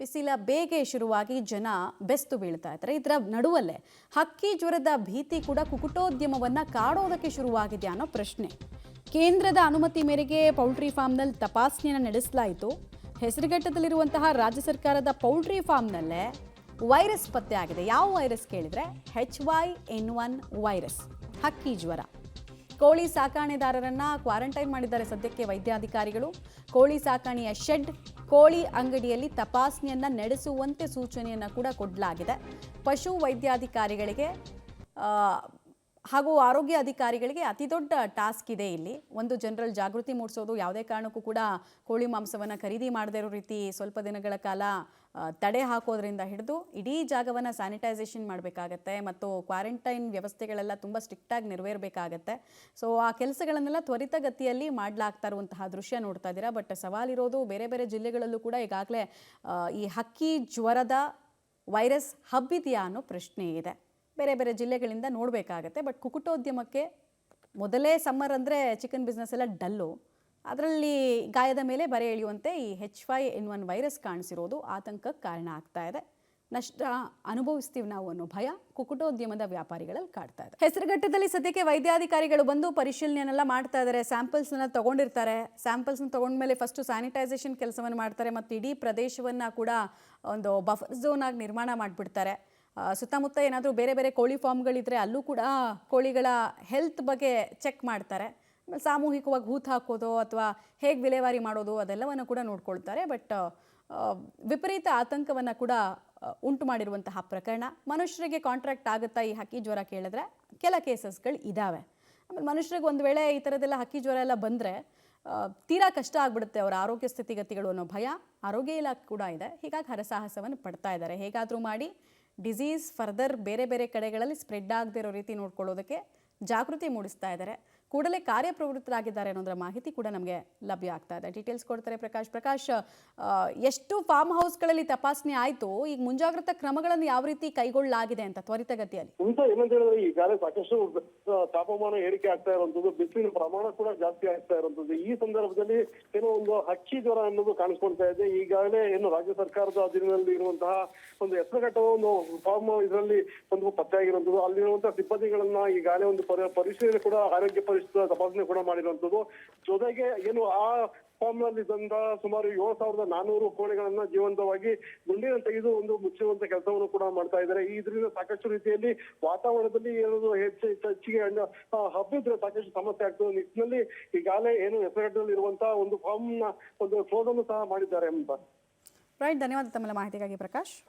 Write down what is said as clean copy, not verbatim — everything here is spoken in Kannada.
ಬಿಸಿಲ ಬೇಗೆ ಶುರುವಾಗಿ ಜನ ಬೆಸ್ತು ಬೀಳ್ತಾ ಇದ್ದಾರೆ. ಇದರ ನಡುವಲ್ಲೇ ಹಕ್ಕಿ ಜ್ವರದ ಭೀತಿ ಕೂಡ ಕುಕ್ಕುಟೋದ್ಯಮವನ್ನ ಕಾಡೋದಕ್ಕೆ ಶುರುವಾಗಿದೆ ಅನ್ನೋ ಪ್ರಶ್ನೆ. ಕೇಂದ್ರದ ಅನುಮತಿ ಮೇರೆಗೆ ಪೌಲ್ಟ್ರಿ ಫಾರ್ಮ್ನಲ್ಲಿ ತಪಾಸಣೆಯನ್ನು ನಡೆಸಲಾಯಿತು. ಹೆಸರುಘಟ್ಟದಲ್ಲಿರುವಂತಹ ರಾಜ್ಯ ಸರ್ಕಾರದ ಪೌಲ್ಟ್ರಿ ಫಾರ್ಮ್ನಲ್ಲೇ ವೈರಸ್ ಪತ್ತೆ ಆಗಿದೆ. ಯಾವ ವೈರಸ್ ಕೇಳಿದ್ರೆ H1N1 ವೈರಸ್, ಹಕ್ಕಿ ಜ್ವರ. ಕೋಳಿ ಸಾಕಾಣೆದಾರರನ್ನ ಕ್ವಾರಂಟೈನ್ ಮಾಡಿದ್ದಾರೆ ಸದ್ಯಕ್ಕೆ ವೈದ್ಯಾಧಿಕಾರಿಗಳು. ಕೋಳಿ ಸಾಕಾಣೆಯ ಶೆಡ್, ಕೋಳಿ ಅಂಗಡಿಯಲ್ಲಿ ತಪಾಸಣೆಯನ್ನ ನಡೆಸುವಂತೆ ಸೂಚನೆಯನ್ನ ಕೂಡ ಕೊಡಲಾಗಿದೆ. ಪಶು ವೈದ್ಯಾಧಿಕಾರಿಗಳಿಗೆ ಹಾಗೂ ಆರೋಗ್ಯ ಅಧಿಕಾರಿಗಳಿಗೆ ಅತಿ ದೊಡ್ಡ ಟಾಸ್ಕ್ ಇದೆ ಇಲ್ಲಿ. ಒಂದು ಜನರಲ್ ಜಾಗೃತಿ ಮೂಡಿಸೋದು, ಯಾವುದೇ ಕಾರಣಕ್ಕೂ ಕೂಡ ಕೋಳಿ ಮಾಂಸವನ್ನು ಖರೀದಿ ಮಾಡದೇ ಇರೋ ರೀತಿ ಸ್ವಲ್ಪ ದಿನಗಳ ಕಾಲ ತಡೆ ಹಾಕೋದ್ರಿಂದ ಹಿಡಿದು ಇಡೀ ಜಾಗವನ್ನು ಸ್ಯಾನಿಟೈಸೇಷನ್ ಮಾಡಬೇಕಾಗತ್ತೆ ಮತ್ತು ಕ್ವಾರಂಟೈನ್ ವ್ಯವಸ್ಥೆಗಳೆಲ್ಲ ತುಂಬ ಸ್ಟ್ರಿಕ್ಟಾಗಿ ನೆರವೇರಬೇಕಾಗತ್ತೆ. ಸೊ ಆ ಕೆಲಸಗಳನ್ನೆಲ್ಲ ತ್ವರಿತಗತಿಯಲ್ಲಿ ಮಾಡಲಾಗ್ತಾ ಇರುವಂತಹ ದೃಶ್ಯ ನೋಡ್ತಾ ಇದ್ದೀರಾ. ಬಟ್ ಸವಾಲಿರೋದು ಬೇರೆ ಬೇರೆ ಜಿಲ್ಲೆಗಳಲ್ಲೂ ಕೂಡ ಈಗಾಗಲೇ ಈ ಹಕ್ಕಿ ಜ್ವರದ ವೈರಸ್ ಹಬ್ಬಿದೆಯಾ ಅನ್ನೋ ಪ್ರಶ್ನೆ ಇದೆ. ಬೇರೆ ಬೇರೆ ಜಿಲ್ಲೆಗಳಿಂದ ನೋಡಬೇಕಾಗತ್ತೆ. ಬಟ್ ಕುಕ್ಕುಟೋದ್ಯಮಕ್ಕೆ ಮೊದಲೇ ಸಮ್ಮರ್ ಅಂದರೆ ಚಿಕನ್ ಬಿಸ್ನೆಸ್ ಎಲ್ಲ ಡಲ್ಲು. ಅದರಲ್ಲಿ ಗಾಯದ ಮೇಲೆ ಬರೆ ಎಳೆಯುವಂತೆ ಈ H1N1 ವೈರಸ್ ಕಾಣಿಸಿರೋದು ಆತಂಕಕ್ಕೆ ಕಾರಣ ಆಗ್ತಾ ಇದೆ. ನಷ್ಟ ಅನುಭವಿಸ್ತೀವಿ ನಾವು ಅನ್ನೋ ಭಯ ಕುಕ್ಕುಟೋದ್ಯಮದ ವ್ಯಾಪಾರಿಗಳಲ್ಲಿ ಕಾಡ್ತಾ ಇದೆ. ಹೆಸರುಘಟ್ಟದಲ್ಲಿ ಸದ್ಯಕ್ಕೆ ವೈದ್ಯಾಧಿಕಾರಿಗಳು ಬಂದು ಪರಿಶೀಲನೆಯನ್ನೆಲ್ಲ ಮಾಡ್ತಾ ಇದ್ದಾರೆ. ಸ್ಯಾಂಪಲ್ಸ್ನ ತಗೊಂಡಿರ್ತಾರೆ. ಸ್ಯಾಂಪಲ್ಸ್ನ ತಗೊಂಡ್ಮೇಲೆ ಫಸ್ಟು ಸ್ಯಾನಿಟೈಸೇಷನ್ ಕೆಲಸವನ್ನು ಮಾಡ್ತಾರೆ ಮತ್ತು ಇಡೀ ಪ್ರದೇಶವನ್ನು ಕೂಡ ಒಂದು ಬಫರ್ ಝೋನ್ ಆಗಿ ನಿರ್ಮಾಣ ಮಾಡಿಬಿಡ್ತಾರೆ. ಸುತ್ತಮುತ್ತ ಏನಾದರೂ ಬೇರೆ ಬೇರೆ ಕೋಳಿ ಫಾರ್ಮ್ಗಳಿದ್ರೆ ಅಲ್ಲೂ ಕೂಡ ಕೋಳಿಗಳ ಹೆಲ್ತ್ ಬಗ್ಗೆ ಚೆಕ್ ಮಾಡ್ತಾರೆ. ಆಮೇಲೆ ಸಾಮೂಹಿಕವಾಗಿ ಹೂತು ಹಾಕೋದು ಅಥವಾ ಹೇಗೆ ವಿಲೇವಾರಿ ಮಾಡೋದು ಅದೆಲ್ಲವನ್ನು ಕೂಡ ನೋಡ್ಕೊಳ್ತಾರೆ. ಬಟ್ ವಿಪರೀತ ಆತಂಕವನ್ನು ಕೂಡ ಉಂಟು ಮಾಡಿರುವಂತಹ ಪ್ರಕರಣ. ಮನುಷ್ಯರಿಗೆ ಕಾಂಟ್ರಾಕ್ಟ್ ಆಗುತ್ತಾ ಈ ಹಕ್ಕಿ ಜ್ವರ ಕೇಳಿದ್ರೆ ಕೆಲ ಕೇಸಸ್ಗಳು ಇದ್ದಾವೆ. ಆಮೇಲೆ ಮನುಷ್ಯರಿಗೆ ಒಂದು ವೇಳೆ ಈ ಥರದ್ದೆಲ್ಲ ಹಕ್ಕಿ ಜ್ವರ ಎಲ್ಲ ಬಂದರೆ ತೀರಾ ಕಷ್ಟ ಆಗಿಬಿಡುತ್ತೆ ಅವರ ಆರೋಗ್ಯ ಸ್ಥಿತಿಗತಿಗಳು ಅನ್ನೋ ಭಯ ಆರೋಗ್ಯ ಇಲಾಖೆ ಕೂಡ ಇದೆ. ಹೀಗಾಗಿ ಹರಸಾಹಸವನ್ನು ಪಡ್ತಾ ಇದ್ದಾರೆ. ಹೇಗಾದರೂ ಮಾಡಿ ಡಿಸೀಸ್ ಫರ್ದರ್ ಬೇರೆ ಬೇರೆ ಕಡೆಗಳಲ್ಲಿ ಸ್ಪ್ರೆಡ್ ಆಗದೆ ಇರೋ ರೀತಿ ನೋಡ್ಕೊಳ್ಳೋದಕ್ಕೆ ಜಾಗೃತಿ ಮೂಡಿಸ್ತಾ ಇದ್ದಾರೆ. ಕೂಡಲೇ ಕಾರ್ಯಪ್ರವೃತ್ತರಾಗಿದ್ದಾರೆ ಅನ್ನೋದರ ಮಾಹಿತಿ ಕೂಡ ನಮಗೆ ಲಭ್ಯ ಆಗ್ತಾ ಇದೆ. ಡೀಟೇಲ್ಸ್ ಕೊಡ್ತಾರೆ ಪ್ರಕಾಶ್. ಎಷ್ಟು ಫಾರ್ಮ್ ಹೌಸ್ಗಳಲ್ಲಿ ತಪಾಸಣೆ ಆಯಿತು, ಈಗ ಮುಂಜಾಗ್ರತಾ ಕ್ರಮಗಳನ್ನು ಯಾವ ರೀತಿ ಕೈಗೊಳ್ಳಲಾಗಿದೆ ಅಂತ ತ್ವರಿತಗತಿಯಲ್ಲಿ? ಏನಂತ ಹೇಳಿದ್ರೆ ಈಗಾಗಲೇ ಸಾಕಷ್ಟು ತಾಪಮಾನ ಏರಿಕೆ ಆಗ್ತಾ ಇರುವಂತದ್ದು, ಬಿಸಿಲಿನ ಪ್ರಮಾಣ ಕೂಡ ಜಾಸ್ತಿ ಆಗ್ತಾ ಇರುವಂತದ್ದು. ಈ ಸಂದರ್ಭದಲ್ಲಿ ಏನೋ ಒಂದು ಹಕ್ಕಿ ಜ್ವರ ಅನ್ನೋದು ಕಾಣಿಸ್ಕೊಳ್ತಾ ಇದೆ. ಈಗಾಗಲೇ ಏನು ರಾಜ್ಯ ಸರ್ಕಾರದ ಅಧೀನದಲ್ಲಿ ಇರುವಂತಹ ಒಂದು ಹೆಸರುಘಟ್ಟದ ಒಂದು ಫಾರ್ಮ್ ಇದರಲ್ಲಿ ಒಂದು ಪತ್ತೆ ಆಗಿರುವಂತದ್ದು. ಅಲ್ಲಿರುವಂತಹ ಸಿಬ್ಬಂದಿಗಳನ್ನ ಈಗಾಗಲೇ ಒಂದು ಪರಿಶೀಲನೆ ಕೂಡ, ಆರೋಗ್ಯ ತಪಾಸಣೆ ಕೂಡ ಮಾಡಿರುವಂತದ್ದು. ಜೊತೆಗೆ ಏನು ಆ ಫಾರ್ಮ್ ನಲ್ಲಿ ಇದ್ದಂತ ಸುಮಾರು 7,400 ಕೋಳಿಗಳನ್ನ ಜೀವಂತವಾಗಿ ಗುಂಡಿನ ತೆಗೆದು ಒಂದು ಮುಚ್ಚುವಂತ ಕೆಲಸವನ್ನು ಕೂಡ ಮಾಡ್ತಾ ಇದ್ದಾರೆ. ಇದರಿಂದ ಸಾಕಷ್ಟು ರೀತಿಯಲ್ಲಿ ವಾತಾವರಣದಲ್ಲಿ ಏನಾದ್ರು ಹೆಚ್ಚಿಗೆ ಹಬ್ಬಿದ್ರೆ ಸಾಕಷ್ಟು ಸಮಸ್ಯೆ ಆಗ್ತದೆ ನಿಟ್ಟಿನಲ್ಲಿ ಈಗಾಗಲೇ ಏನು ಹೆಸರುಘಟ್ಟದಲ್ಲಿ ಇರುವಂತಹ ಒಂದು ಫಾರ್ಮ್ ನ ಒಂದು ಕ್ಲೋಸ್ ಅನ್ನು ಸಹ ಮಾಡಿದ್ದಾರೆ ಅಂತ. ರೈಟ್, ಧನ್ಯವಾದ ತಮ್ಮ ಮಾಹಿತಿಗಾಗಿ ಪ್ರಕಾಶ್.